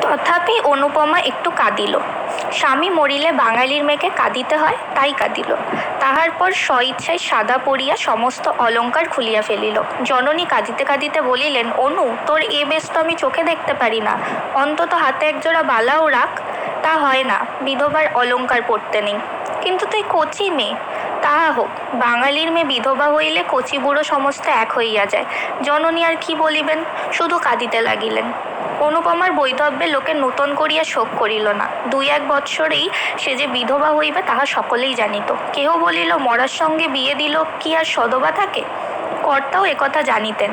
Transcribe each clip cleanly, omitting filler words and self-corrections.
তথাপি অনুপমা একটু কাঁদিল। স্বামী মরিলে বাঙালির মেয়েকে কাঁদিতে হয়, তাই কাঁদিল। তাহার পর স্বইচ্ছায় সাদা পড়িয়া সমস্ত অলঙ্কার খুলিয়া ফেলিল। জননী কাঁদিতে কাঁদিতে বলিলেন, অনু, তোর এ বেশ তো আমি চোখে দেখতে পারি না, অন্তত হাতে একজোড়া বালাও রাখ। তা হয় না, বিধবার অলঙ্কার পরতে নেই। কিন্তু তুই কচি মেয়ে। তাহা হোক, বাঙালির মেয়ে বিধবা হইলে কচি বুড়ো সমস্ত এক হইয়া যায়। জননী আর কি বলিবেন, শুধু কাঁদিতে লাগিলেন। অনুপমার বৈধব্যে লোকে নূতন করিয়া শোক করিল না। 2-1 বৎসরেই সে যে বিধবা হইবে তাহা সকলেই জানিত। কেহ বলিল, মরার সঙ্গে বিয়ে দিল কি আর সদবা থাকে? কর্তাও একথা জানিতেন,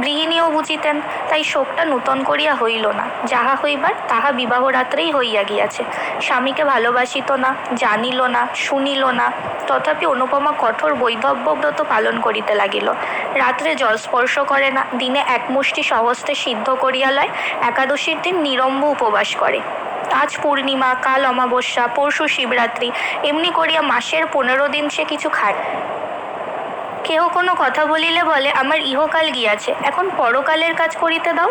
গৃহিণীও বুঝিতেন, তাই শোকটা নূতন করিয়া হইল না। যাহা হইবার তাহা বিবাহ রাত্রেই হইয়া গিয়াছে। স্বামীকে ভালোবাসিত না, জানিল না, শুনিল না, তথাপি অনুপমা কঠোর বৈধব্যব্রত পালন করিতে লাগিল। রাত্রে জল স্পর্শ করে না, দিনে এক মুষ্টি স্বহস্তে সিদ্ধ করিয়া লয়, একাদশীর দিন নিরম্ব উপবাস করে। আজ পূর্ণিমা, কাল অমাবস্যা, পরশু শিবরাত্রি, এমনি করিয়া মাসের 15 দিন সে কিছু খায়। কেহ কোনো কথা বলিলে বলে, আমার ইহকাল গিয়াছে, এখন পরকালের কাজ করিতে দাও।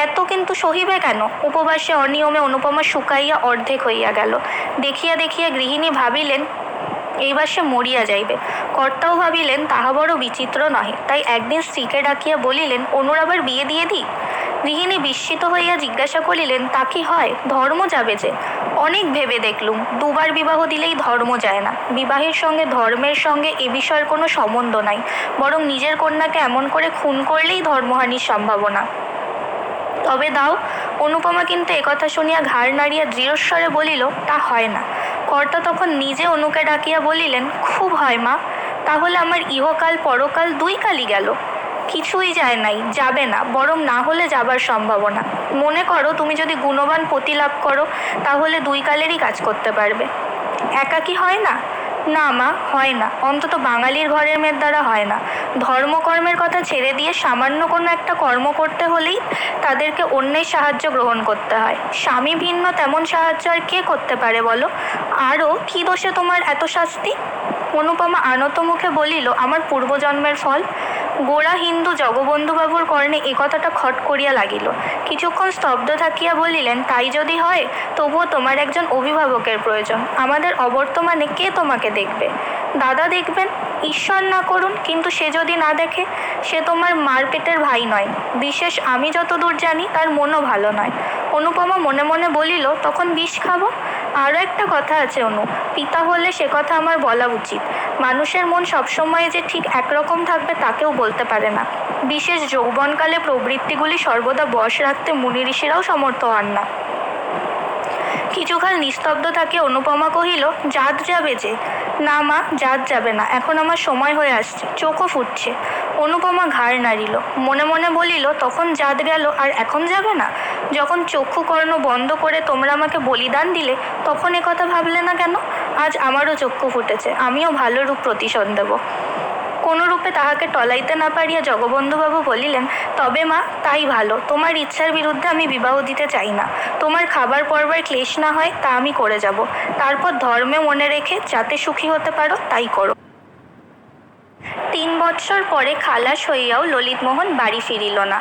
এত কিন্তু সহিবে কেন? উপবাসে অনিয়মে অনুপমা শুকাইয়া অর্ধেক হইয়া গেল। দেখিয়া দেখিয়া গৃহিণী ভাবিলেন এইবার সে মরিয়া যাইবে। কর্তাও ভাবিলেন তাহা বড় বিচিত্র নহে, তাই একদিন স্ত্রীকে ডাকিয়া বলিলেন, অনুর আবার বিয়ে দিয়ে দিই। গৃহিণী বিস্মিত হইয়া জিজ্ঞাসা করিলেন, তা কি হয়? ধর্ম যাবে যে? অনেক ভেবে দেখলুম, 2 বার বিবাহ দিলেই ধর্ম যায় না। বিবাহের সঙ্গে ধর্মের সঙ্গে এ বিষয়ের কোনো সম্বন্ধ নাই, বরং নিজের কন্যাকে এমন করে খুন করলেই ধর্মহানির সম্ভাবনা। তবে দাও। অনুপমা কিন্তু একথা শুনিয়া ঘাড় নাড়িয়া দৃঢ়স্বরে বলিল, তা হয় না। কর্তা তখন নিজে অনুকে ডাকিয়া বলিলেন, খুব হয় মা, তাহলে আমার ইহকাল পরকাল 2 কালই গেল। কিছুই যায় নাই, যাবে না, বরং না হলে যাবার সম্ভাবনা। মনে করো তুমি যদি গুণবান পতি লাভ করো, তাহলে 2 কালেরই কাজ করতে পারবে। একা কি হয় না? না মা, হয় না, অন্তত বাঙালির ঘরের মেয়ের দ্বারা হয় না। ধর্মকর্মের কথা ছেড়ে দিয়ে সামান্য কোনো একটা কর্ম করতে হলেই তাদেরকে অন্যের সাহায্য গ্রহণ করতে হয়। স্বামী ভিন্ন তেমন সাহায্য আর কে করতে পারে বলো? আরও কি দোষে তোমার এত শাস্তি? অনুপমা আনত মুখে বলিল, আমার পূর্বজন্মের ফল। গোড়া হিন্দু জগবন্ধুবাবুর কর্ণে এ কথাটা খট করিয়া লাগিল। কিছুক্ষণ স্তব্ধ থাকিয়া বলিলেন, তাই যদি হয়, তবুও তোমার একজন অভিভাবকের প্রয়োজন। আমাদের অবর্তমানে কে তোমাকে দেখবে? দাদা দেখবেন, ঈশ্বর না করুন, কিন্তু সে যদি না দেখে? সে তোমার মার পেটের ভাই নয়, বিশেষ আমি যতদূর জানি তার মনও ভালো নয়। অনুপমা মনে মনে বলিল, তখন বিষ খাবো? আরও একটা কথা আছে অনু, পিতা হলে সে কথা আমার বলা উচিত। মানুষের মন সবসময় যে ঠিক একরকম থাকবে তা কেউ বলতে পারে না। বিশেষ যৌবনকালে প্রবৃত্তিগুলি সর্বদা বশ রাখতে মুনি ঋষিরাও সমর্থ হন না। কিছুকাল নিস্তব্ধ থাকে অনুপমা কহিল, জাত যাবে যে? না মা, জাত যাবে না, এখন আমার সময় হয়ে আসছে, চোখও ফুটছে। অনুপমা ঘাড় নাড়িল, মনে মনে বলিল, তখন জাত গেল আর এখন যাবে না? যখন চক্ষু কর্ণ বন্ধ করে তোমরা আমাকে বলিদান দিলে, তখন এ কথা ভাবলে না কেন? আজ আমারও চক্ষু ফুটেছে, আমিও ভালো রূপ প্রতিশোধ দেব। কোনো রূপে তাহাকে টলাইতে না পারিয়া জগবন্ধুবাবু বলিলেন, তবে মা, তাই ভালো। তোমার ইচ্ছার বিরুদ্ধে আমি বিবাহ দিতে চাই না। তোমার খাবার পরবার ক্লেশ না হয় তা আমি করে যাব। তারপর ধর্মে মনে রেখে যাতে সুখী হতে পারো তাই করো। 3 বৎসর পরে খালাস হইয়াও ললিতমোহন বাড়ি ফিরিল না।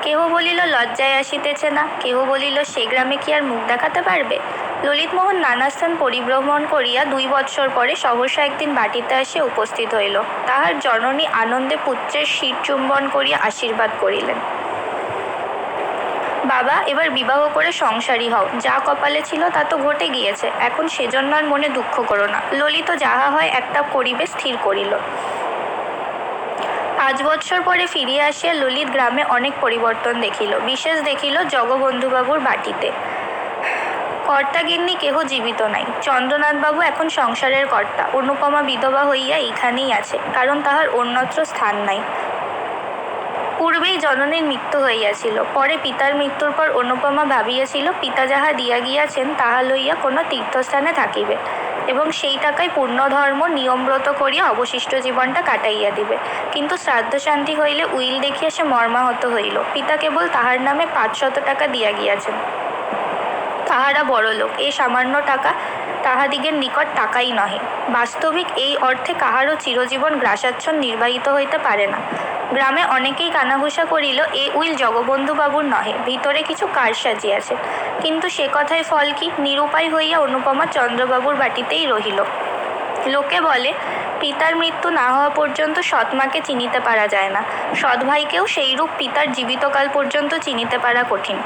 কেহ বলিল লজ্জায় আসিতেছে না, কেহ বলিল সে গ্রামে কি আর মুখ দেখাতে পারবে। ললিতমোহন নানা স্থান পরিভ্রমণ করিয়া 2 বৎসর পরে সহসা একদিন বাটিতে আসিয়া উপস্থিত হইল। তাহার জননী আনন্দে পুত্রের শির চুম্বন করিয়া আশীর্বাদ করিলেন। বাবা, এবার বিবাহ করে সংসারী হও, যা কপালে ছিল তা তো ঘটে গিয়েছে, এখন সেজন্য আর মনে দুঃখ করো না। ললিত যাহা হয় একটা করিবে স্থির করিল। 5 বৎসর পরে ফিরিয়া আসিয়া ললিত গ্রামে অনেক পরিবর্তন দেখিল। বিশেষ দেখিল জগবন্ধুবাবুর বাটিতে। কর্তাগিন্নি কেহ জীবিত নাই। চন্দ্রনাথবাবু এখন সংসারের কর্তা। অনুপমা বিধবা হইয়া এইখানেই আছে, কারণ তাহার অন্যত্র স্থান নাই। পূর্বেই জননীর মৃত্যু হইয়াছিল। পরে পিতার মৃত্যুর পর অনুপমা ভাবিয়াছিল পিতা যাহা দিয়া গিয়াছেন তাহা লইয়া কোনো তীর্থস্থানে থাকিবে এবং সেই টাকায় পূর্ণধর্ম নিয়মব্রত করিয়া অবশিষ্ট জীবনটা কাটাইয়া দিবে। কিন্তু শ্রাদ্ধ শান্তি হইলে উইল দেখিয়া সে মর্মাহত হইল। পিতা কেবল তাহার নামে 500 টাকা দিয়া গিয়াছেন। তাহারা বড়লোক, এই সামান্য টাকা তাহাদিগের নিকট টাকাই নহে। বাস্তবিক এই অর্থে কাহারও চিরজীবন গ্রাসাচ্ছন্ন নির্বাহিত হইতে পারে না। গ্রামে অনেকেই কানাঘুষা করিল এ উইল জগবন্ধুবাবুর নহে, ভিতরে কিছু কারসাজি আছে। কিন্তু সে কথায় ফল কি? নিরুপায় হইয়া অনুপমা চন্দ্রবাবুর বাটিতেই রহিল। লোকে বলে পিতার মৃত্যু না হওয়া পর্যন্ত সৎ মাকে চিনিতে পারা যায় না, সৎ ভাইকেও সেইরূপ পিতার জীবিতকাল পর্যন্ত চিনিতে পারা কঠিন।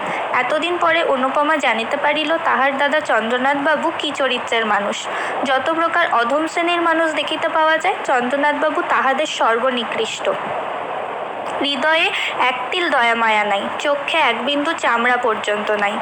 এতদিন পরে অনুপমা জানিতে পারিল তাহার দাদা চন্দ্রনাথবাবু কি চরিত্রের মানুষ। যত প্রকার অধম শ্রেণীর মানুষ দেখিতে পাওয়া যায়, চন্দ্রনাথবাবু তাহাদের সর্বনিকৃষ্ট। হৃদয়ে একতিল দয়া মায়া নাই, চক্ষে এক বিন্দু চামড়া পর্যন্ত নাই।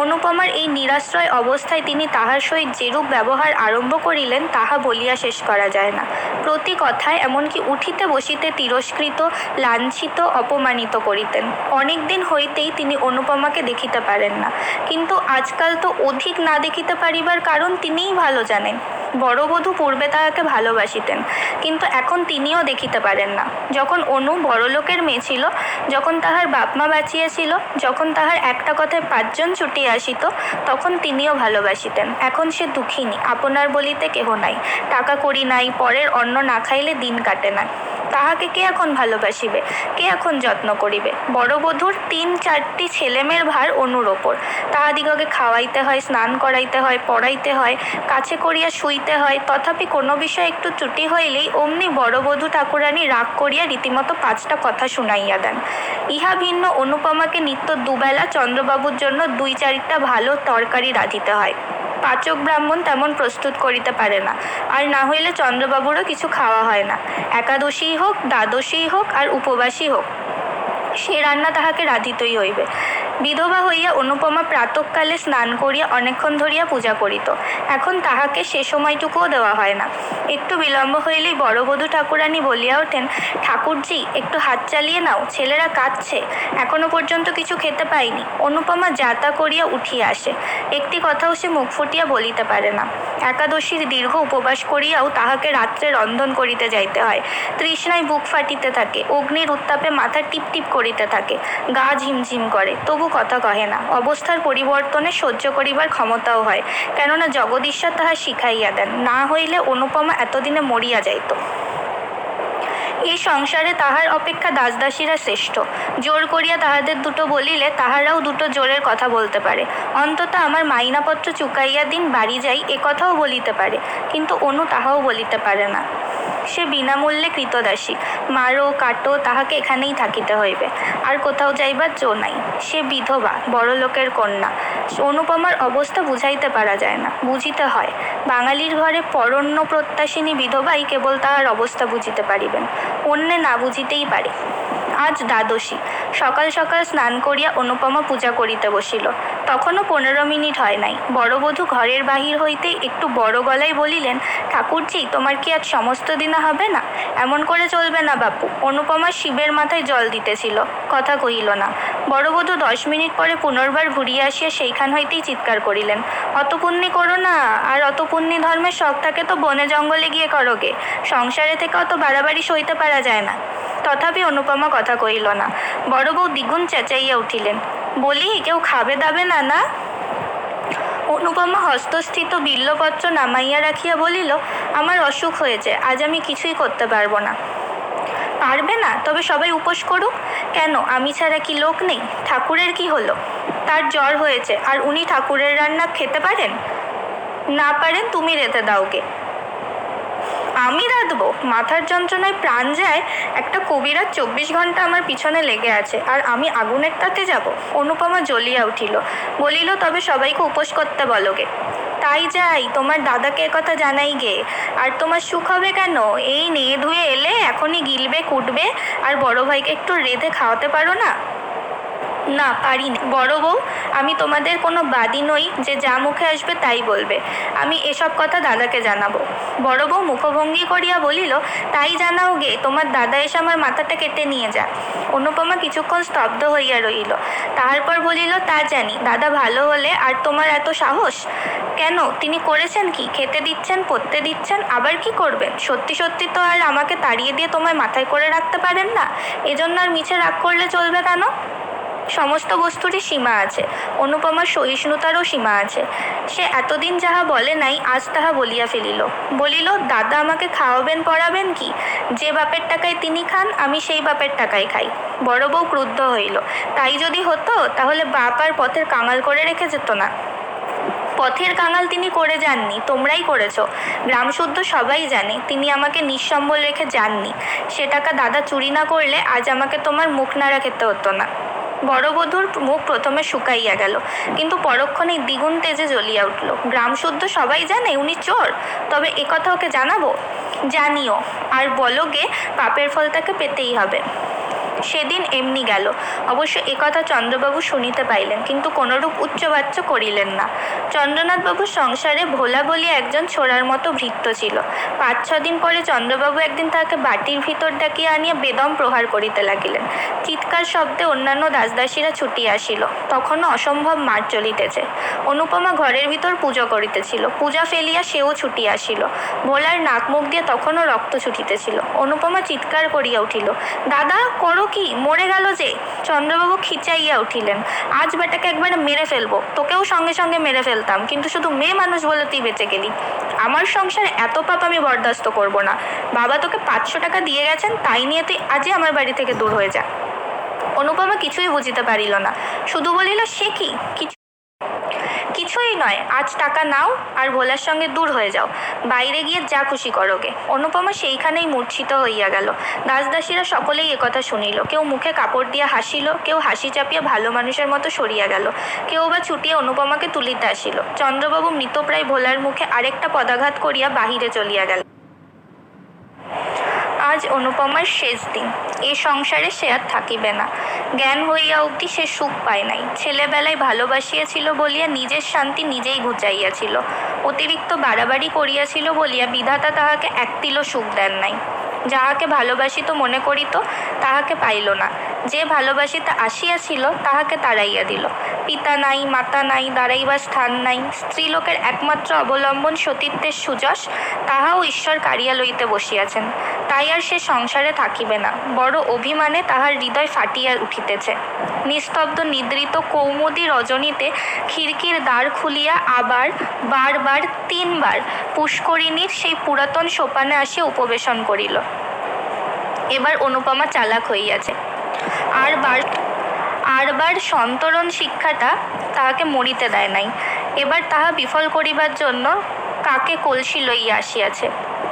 অনুপমার এই নিরাশ্রয় অবস্থায় তিনি তাহার সহিত যেরূপ ব্যবহার আরম্ভ করিলেন তাহা বলিয়া শেষ করা যায় না। প্রতি কথায় এমনকি উঠিতে বসিতে তিরস্কৃত, লাঞ্ছিত, অপমানিত করিতেন। অনেক দিন হইতেই তিনি অনুপমাকে দেখিতে পারেন না, কিন্তু আজকাল তো অধিক না দেখিতে পারিবার কারণ তিনিই ভালো জানেন। বড়বধূ পূর্বে তাহাকে ভালোবাসিতেন, কিন্তু এখন তিনিও দেখিতে পারেন না। যখন অনু বড়লোকের মেয়ে ছিল, যখন তাহার বাপমা বাঁচিয়াছিল, যখন তাহার একটা কথায় 5 জন ছুটিয়া আসিত, তখন তিনিও ভালোবাসিতেন। এখন সে দুঃখিনী, আপনার বলিতে কেহ নাই, টাকা কড়ি নাই, পরের অন্ন না খাইলে দিন কাটে না। তাহাকে কে এখন ভালোবাসিবে, কে এখন যত্ন করিবে? বড়বধূর 3-4টি ছেলেমেয়ের ভার অনুর ওপর। তাহাদিগকে খাওয়াইতে হয়, স্নান করাইতে হয়, পড়াইতে হয়, কাছে করিয়া শুইতে হয়। তথাপি কোনো বিষয়ে একটু ত্রুটি হইলেই অমনি বড়বধূ ঠাকুরানী রাগ করিয়া রীতিমতো 5টা কথা শুনাইয়া দেন। ইহা ভিন্ন অনুপমাকে নিত্য দুবেলা চন্দ্রবাবুর জন্য 2-4টা ভালো তরকারি রাঁধিতে হয়। পাচক ব্রাহ্মণ তেমন প্রস্তুত করিতে পারে না, আর না হইলে চন্দ্রবাবুরও কিছু খাওয়া হয় না। একাদশীই হোক, দ্বাদশীই হোক, আর উপবাসী হোক, সে রান্না তাহাকে রাঁধিতেই হইবে। বিধবা হইয়া অনুপমা প্রাতঃকালে স্নান করিয়া অনেকক্ষণ ধরিয়া পূজা করিত। এখন তাহাকে সে সময়টুকুও দেওয়া হয় না। একটু বিলম্ব হইলেই বড়বধূ ঠাকুরানী বলিয়া ওঠেন, ঠাকুরজি একটু হাত চালিয়ে নাও, ছেলেরা কাঁদছে, এখনো পর্যন্ত কিছু খেতে পায়নি। অনুপমা যাতা করিয়া উঠিয়া আসে, একটি কথাও সে মুখ ফুটিয়া বলিতে পারে না। একাদশীর দীর্ঘ উপবাস করিয়াও তাহাকে রাত্রে রন্ধন করিতে যাইতে হয়। তৃষ্ণায় বুক ফাটিতে থাকে, অগ্নির উত্তাপে মাথা টিপটিপ করিতে থাকে, গা ঝিমঝিম করে, তবু কথা কহে না। অবস্থার পরিবর্তনে সহ্য করিবার ক্ষমতাও হয়, কেননা জগদীশ্বর তাহা শিখাইয়া দেন, না হইলে অনুপমা এতদিনে মরিয়া যাইত। এই সংসারে তাহার অপেক্ষা দাসদাসীরা শ্রেষ্ঠ। জোর করিয়া তাহাদের দুটো বলিলে তাহারাও দুটো জোরের কথা বলতে পারে। অন্তত আমার মাইনাপত্র চুকাইয়া দিন, বাড়ি যাই, এ কথাও বলিতে পারে। কিন্তু অনু তাহাও বলিতে পারে না। সে বিনামূল্যে কৃতদাসী, মারো কাটো, তাহাকে এখানেই থাকিতে হইবে, আর কোথাও যাইবার জো নাই। সে বিধবা, বড়লোকের কন্যা। অনুপমার অবস্থা বুঝাইতে পারা যায় না, বুঝিতে হয়। বাঙালির ঘরে পরণ্য প্রত্যাশিনী বিধবাই কেবল তাহার অবস্থা বুঝিতে পারিবেন, অন্যে না বুঝিতেই পারে। আজ দ্বাদশী। সকাল সকাল স্নান করিয়া অনুপমা পূজা করিতে বসিল। তখনও 15 মিনিট হয় নাই। বড়বধূ ঘরের বাহির হইতে একটু বড় গলায় বলিলেন, ঠাকুরজি তোমার কি আজ সমস্ত দিনা হবে না? এমন করে চলবে না বাপু। অনুপমা শিবের মাথায় জল দিতেছিল, কথা কহিল না। বড়বধূ 10 মিনিট পরে পুনর্বার ঘুরিয়া আসিয়া সেইখান হইতেই চিৎকার করিলেন, অত পুণ্যি করো না, আর অত পুণ্যি ধর্মের শখ থাকে তো বনে জঙ্গলে গিয়ে করোগে, সংসারে থেকে অত বাড়াবাড়ি সইতে পারা যায় না। তথাপি অনুপমা কথা কহিল না। বড় বউ দ্বিগুণ চেঁচাইয়া উঠিলেন, বলি কেউ খাবে দাবে না না? অনুপমা হস্তস্থিত বিল্লপত্র নামাইয়া রাখিয়া বলিল, আমার অসুখ হয়েছে, আজ আমি কিছুই করতে পারবো না। পারবে না? তবে সবাই উপোস করুক। কেন, আমি ছাড়া কি লোক নেই? ঠাকুরের কি হলো? তার জ্বর হয়েছে, আর উনি ঠাকুরের রান্না খেতে পারেন? না পারেন তুমি রেঁধে দাওগে। আমি রাঁধবো? মাথার যন্ত্রণায় প্রাণ যায়। একটা কবিরাজ 24 ঘন্টা আমার পিছনে লেগে আছে, আর আমি আগুনের তাতে যাব? অনুপমা জ্বলিয়া উঠিল, বলিল, তবে সবাইকে উপোস করতে বলোগে। তাই যাই, তোমার দাদাকে কথা জানাই গে। আর তোমার সুখ হবে কেন? এই নিয়ে ধুয়ে এলে এখনই গিলবে কুটবে, আর বড় ভাইকে একটু রেঁধে খাওয়াতে পারো না? না, পারি না। বড় বউ, আমি তোমাদের কোনো বাদী নই যে যা মুখে আসবে তাই বলবে। আমি এসব কথা দাদাকে জানাবো। বড় বউ মুখভঙ্গি করিয়া বলিল, তাই জানাও গে, তোমার দাদা এসে আমার মাথাটা কেটে নিয়ে যা। অনুপমা কিছুক্ষণ স্তব্ধ হইয়া রহিল, তারপর বলিল, তা জানি, দাদা ভালো হলে আর তোমার এত সাহস কেন? তিনি করেছেন কি? খেতে দিচ্ছেন, পড়তে দিচ্ছেন, আবার কি করবেন? সত্যি সত্যি তো আর আমাকে তাড়িয়ে দিয়ে তোমায় মাথায় করে রাখতে পারেন না, এজন্য আর মিছে রাগ করলে চলবে কেন? সমস্ত বস্তুরই সীমা আছে, অনুপমার সহিষ্ণুতারও সীমা আছে। সে এতদিন যাহা বলে নাই আজ তাহা বলিয়া ফেলিল। বলিল, দাদা আমাকে খাওয়াবেন পড়াবেন কি? যে বাপের টাকায় তিনি খান আমি সেই বাপের টাকায় খাই। বড় বউ ক্রুদ্ধ হইল। তাই যদি হতো তাহলে বাপ আর পথের কাঙাল করে রেখে যেত না। পথের কাঙাল তিনি করে যাননি, তোমরাই করেছ। গ্রামশুদ্ধ সবাই জানে তিনি আমাকে নিঃসম্বল রেখে যাননি। সে টাকা দাদা চুরি না করলে আজ আমাকে তোমার মুখ নাড়া খেতে হতো না। বড় বধূর মুখ প্রথমে শুকাইয়া গেল, কিন্তু পরক্ষণেই দ্বিগুণ তেজে জ্বলিয়া উঠল। গ্রামশুদ্ধ সবাই জানে উনি চোর, তবে একথা ওকে জানাবো? জানিও, আর বলো গে পাপের ফল তাকে পেতেই হবে। সেদিন এমনি গেল। অবশ্য একথা চন্দ্রবাবু শুনিতে পাইলেন, কিন্তু কোনরূপ উচ্চবাচ্য করিলেন না। চন্দ্রনাথবাবুর সংসারে ভোলা বলিয়া একজন ছোড়ার মতো ভৃত্য ছিল। 5-6 দিন পরে চন্দ্রবাবু একদিন তাহাকে বাটির ভিতর ডাকিয়া আনিয়া বেদম প্রহার করিতে লাগিলেন। চিৎকার শব্দে অন্যান্য দাসদাসীরা ছুটিয়া আসিল। তখনও অসম্ভব মার চলিতেছে। অনুপমা ঘরের ভিতর পূজা করিতেছিল। পূজা ফেলিয়া সেও ছুটিয়া আসিল। ভোলার নাক মুখ দিয়ে তখনও রক্ত ছুটিতেছিল। অনুপমা চিৎকার করিয়া উঠিল, দাদা করো কি, মরে গেল যে। চন্দ্রবাবু খিচাইয়া উঠিলেন, আজ বেটাকে একবারে মেরে ফেলবো। তোকেও সঙ্গে সঙ্গে মেরে ফেলতাম, কিন্তু শুধু মেয়ে মানুষ বলে তুই বেঁচে গেলি। আমার সংসারে এত পাপ আমি বরদাস্ত করব না। বাবা তোকে 500 টাকা দিয়ে গেছেন, তাই নিয়ে তুই আজই আমার বাড়ি থেকে দূর হয়ে যা। অনুপমা কিছুই বুঝিতে পারিল না, শুধু বলিল, সে কি? কিছুই নয়, আজ টাকা নাও আর ভোলার সঙ্গে দূর হয়ে যাও। বাইরে গিয়ে যা খুশি করোগে। অনুপমা সেইখানেই মূর্ছিত হইয়া গেল। দাসদাসীরা সকলেই একথা শুনিল। কেউ মুখে কাপড় দিয়া হাসিল, কেউ হাসি চাপিয়া ভালো মানুষের মতো সরিয়া গেল, কেউ বা ছুটিয়া অনুপমাকে তুলিতে আসিল। চন্দ্রবাবু মৃতপ্রায় ভোলার মুখে আরেকটা পদাঘাত করিয়া বাহিরে চলিয়া গেল। আজ অনুপমার শেষ দিন। এ সংসারে সে আর থাকিবে না। জ্ঞান হইয়া অবধি সে সুখ পায় নাই। ছেলেবেলায় ভালোবাসিয়াছিল বলিয়া নিজের শান্তি নিজেই ঘুচাইয়াছিল। অতিরিক্ত বাড়াবাড়ি করিয়াছিল বলিয়া বিধাতা তাহাকে একতিলও সুখ দেন নাই। যাহাকে ভালোবাসিত মনে করিত তাহাকে পাইল না। যে ভালোবাসিতে আসিয়াছিল তাহাকে তাড়াইয়া দিল। পিতা নাই, মাতা নাই, দাঁড়াইবার স্থান নাই। স্ত্রীলোকের একমাত্র অবলম্বন সতীত্বের সুযশ, তাহাও ঈশ্বর কাড়িয়া লইতে বসিয়াছেন। তাই আর সে সংসারে থাকিবে না। বড় অভিমানে তাহার হৃদয় ফাটিয়া উঠিতেছে। নিস্তব্ধ নিদ্রিত কৌমুদী রজনীতে খিড়কির দ্বার খুলিয়া আবার বারবার 3 বার পুষ্করিণীর সেই পুরাতন সোপানে আসিয়া উপবেশন করিল। এবার অনুপমা চালাক হইয়াছে। আরবার সন্তরণ শিক্ষাটা তাহাকে মরিতে দেয় নাই। এবার তাহা বিফল করিবার জন্য কাকে কলসি লইয়া আসিয়াছে।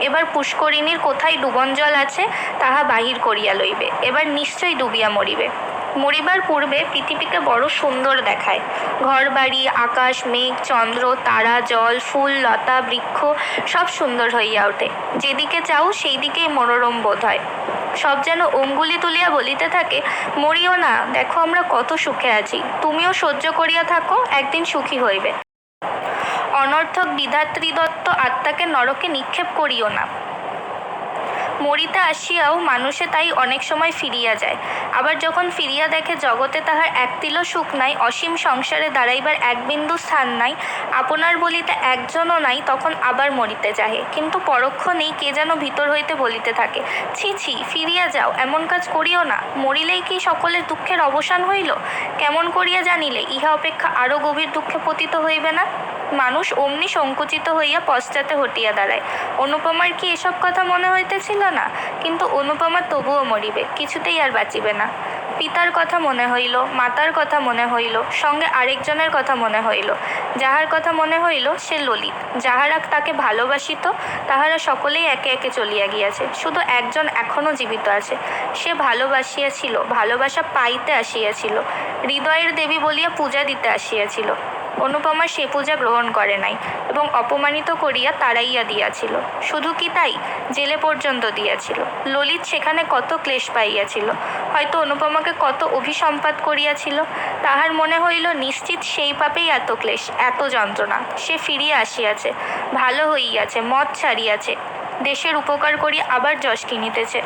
এবার পুষ্করিণীর কোথায় ডুবন জল আছে তাহা বাহির করিয়া লইবে। এবার নিশ্চয়ই ডুবিয়া মরিবে। মরিবার পূর্বে পৃথিবীকে বড় সুন্দর দেখায়। ঘর বাড়ি, আকাশ, মেঘ, চন্দ্র, তারা, জল, ফুল, লতা, বৃক্ষ সব সুন্দর হইয়া ওঠে। যেদিকে চাও সেই দিকেই মনোরম বোধ হয়। সব যেন অঙ্গুলি তুলিয়া বলিতে থাকে, মরিও না, দেখো আমরা কত সুখে আছি। তুমিও সহ্য করিয়া থাকো, একদিন সুখী হইবে। অনর্থক বিধাতৃদত্ত আত্মাকে নরকে নিক্ষেপ করিও না। মরিতে আসিয়াও মানুষে তাই অনেক সময় ফিরিয়া যায়। আবার যখন ফিরিয়া দেখে জগতে তাহার একতিলও সুখ নাই, অসীম সংসারে দাঁড়াইবার এক বিন্দু স্থান নাই, আপনার বলিতে একজনও নাই, তখন আবার মরিতে চাহে। কিন্তু পরক্ষণেই কে যেন ভিতর হইতে বলিতে থাকে, ছি ছি, ফিরিয়া যাও, এমন কাজ করিও না। মরিলেই কি সকলের দুঃখের অবসান হইল? কেমন করিয়া জানিলে ইহা অপেক্ষা আরও গভীর দুঃখে পতিত হইবে না? মানুষ অমনি সংকুচিত হইয়া পশ্চাতে হটিয়া দাঁড়ায়। অনুপমার কি এসব কথা মনে হইতেছিল না? কিন্তু অনুপমা তবুও মরিবে, কিছুতেই আর বাঁচিবে না। পিতার কথা মনে হইল, মাতার কথা মনে হইল, সঙ্গে আরেকজনের কথা মনে হইল। যাহার কথা মনে হইল সে ললিত। যাহারা তাকে ভালোবাসিত তাহারা সকলেই একে একে চলিয়া গিয়াছে। শুধু একজন এখনও জীবিত আছে। সে ভালোবাসিয়াছিল, ভালোবাসা পাইতে আসিয়াছিল, হৃদয়ের দেবী বলিয়া পূজা দিতে আসিয়াছিল। অনুপমা সে পূজা গ্রহণ করে নাই এবং অপমানিত করিয়া তাড়াইয়া দিয়াছিল। শুধু কি তাই, জেলে পর্যন্ত দিয়াছিল। ললিত সেখানে কত ক্লেশ পাইয়াছিল, হয়তো অনুপমাকে কত অভিসম্পাত করিয়াছিল। তাহার মনে হইল নিশ্চিত সেই পাপেই এত ক্লেশ, এত যন্ত্রণা। সে ফিরিয়া আসিয়াছে, ভালো হইয়াছে, মদ ছাড়িয়াছে, দেশের উপকার করিয়া আবার যশ কিনিতেছে।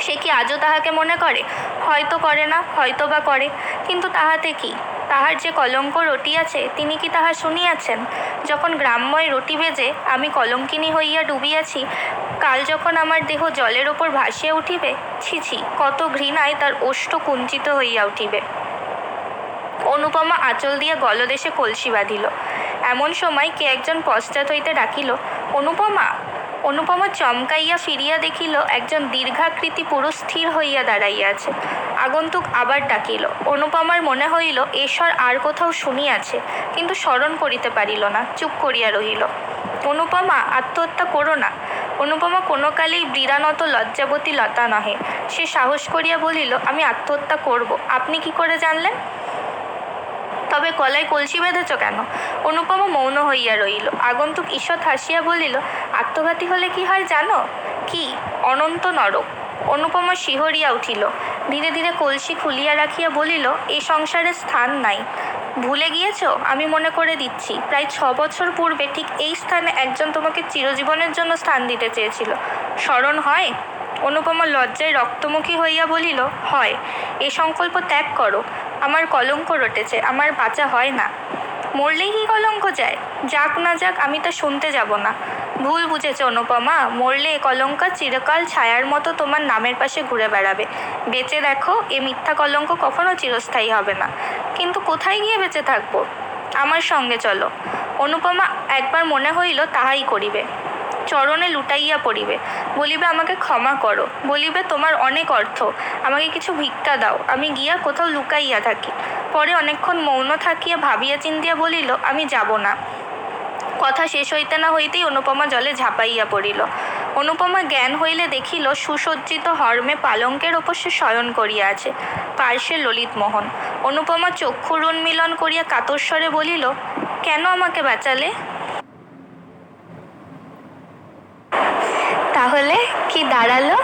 সে কি আজও তাহাকে মনে করে? হয়তো করে না, হয়তো বা করে, কিন্তু তাহাতে কি? তাহার যে কলঙ্ক রটিয়াছে তিনি কি তাহা শুনিয়াছেন? যখন গ্রাম্যয় রটি ভেজে আমি কলঙ্কিনী হইয়া ডুবিয়াছি, কাল যখন আমার দেহ জলের ওপর ভাসিয়া উঠিবে, ছি ছি, কত ঘৃণায় তার ওষ্ঠ কুঞ্চিত হইয়া উঠিবে। অনুপমা আঁচল দিয়ে গলদেশে কলসি বাঁধিল। এমন সময় কে একজন পশ্চাৎ হইতে ডাকিল, অনুপমা। অনুপমা চমকাইয়া ফিরিয়া দেখিল একজন দীর্ঘাকৃতি পুরুষ স্থির হইয়া দাঁড়াইয়া আছে। আগন্তুক আবার ডাকিল। অনুপমার মনে হইল এ স্বর আর কোথাও শুনিয়াছে, কিন্তু স্মরণ করিতে পারিল না, চুপ করিয়া রহিল। অনুপমা, আত্মহত্যা করো না। অনুপমা কোনো কালেই বীরানত লজ্জাবতী লতা নহে। সে সাহস করিয়া বলিল, আমি আত্মহত্যা করব। আপনি কি করে জানলেন? তবে গলায় কলসি বেঁধেছ কেন? অনুপমা মৌন হইয়া রইল। আগন্তুক ঈষৎ হাসিয়া বলিল, আত্মঘাতী হলে কি হয় জানো? কি? অনন্ত নরক। অনুপমা শিহরিয়া উঠিল। ধীরে ধীরে কলসি খুলিয়া রাখিয়া বলিল, এ সংসারে স্থান নাই। ভুলে গিয়েছ? আমি মনে করে দিচ্ছি, প্রায় 6 বছর পূর্বে ঠিক এই স্থানে একজন তোমাকে চিরজীবনের জন্য স্থান দিতে চেয়েছিল। স্মরণ হয়? অনুপমা লজ্জায় রক্তমুখী হইয়া বলিল, হয়। এ সংকল্প ত্যাগ করো। আমার কলঙ্ক রটেছে, আমার বাঁচা হয় না। মরলেই কি কলঙ্ক যায়? যাক না যাক, আমি তা শুনতে যাব না। ভুল বুঝেছ অনুপমা, মরলে এ কলঙ্ক চিরকাল ছায়ার মতো তোমার নামের পাশে ঘুরে বেড়াবে। বেঁচে দেখো, এ মিথ্যা কলঙ্ক কখনো চিরস্থায়ী হবে না। কিন্তু কোথায় গিয়ে বেঁচে থাকবো? আমার সঙ্গে চলো। অনুপমা একবার মনে হইল তাহাই করিবে। চরণে লুটাইয়া পড়িবে। বলিবে, আমাকে ক্ষমা করো। বলিবে, তোমার অনেক অর্থ, আমাকে কিছু ভিক্ষা দাও, আমি গিয়া কোথাও লুকাইয়া থাকি। পরে অনেকক্ষণ মৌন থাকিয়া ভাবিয়া চিন্তিয়া বলিল, আমি যাব না। কথা শেষ হইতে না হইতেই অনুপমা জলে ঝাঁপাইয়া পড়িল। অনুপমা জ্ঞান হইলে দেখিল সুসজ্জিত হর্মে পালঙ্কের ওপর সে শয়ন করিয়া আছে, পার্শ্বে ললিতমোহন। অনুপমা চক্ষুর উন্মিলন করিয়া কাতরস্বরে বলিল, কেন আমাকে বাঁচালে? তাহলে কি দাঁড়ালো?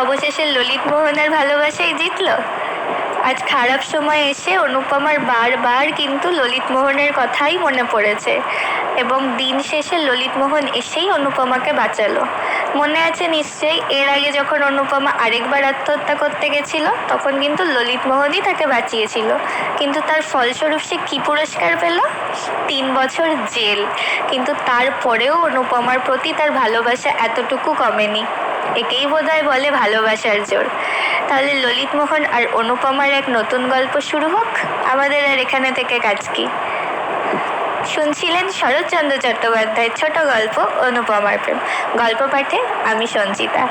অবশেষে ললিতমোহনের ভালোবাসাই জিতল। আজ খারাপ সময় এসে অনুপমার বারবার কিন্তু ললিতমোহনের কথাই মনে পড়েছে, এবং দিন শেষে ললিতমোহন এসেই অনুপমাকে বাঁচালো। মনে আছে নিশ্চয়ই, এর আগে যখন অনুপমা আরেকবার আত্মহত্যা করতে গেছিল, তখন কিন্তু ললিতমোহনই তাকে বাঁচিয়েছিল। কিন্তু তার ফলস্বরূপ সে কী পুরস্কার পেল? 3 বছর জেল। কিন্তু তারপরেও অনুপমার প্রতি তার ভালোবাসা এতটুকু কমেনি। একেই বোধহয় বলে ভালোবাসার জোর। তাহলে ললিতমোহন আর অনুপমার এক নতুন গল্প শুরু হোক। আমাদের আর এখানে থেকে কাজ কি? শুনছিলেন শরৎচন্দ্র চট্টোপাধ্যায়ের ছোট গল্প অনুপমার প্রেম। গল্প পাঠে আমি সঞ্চিতা।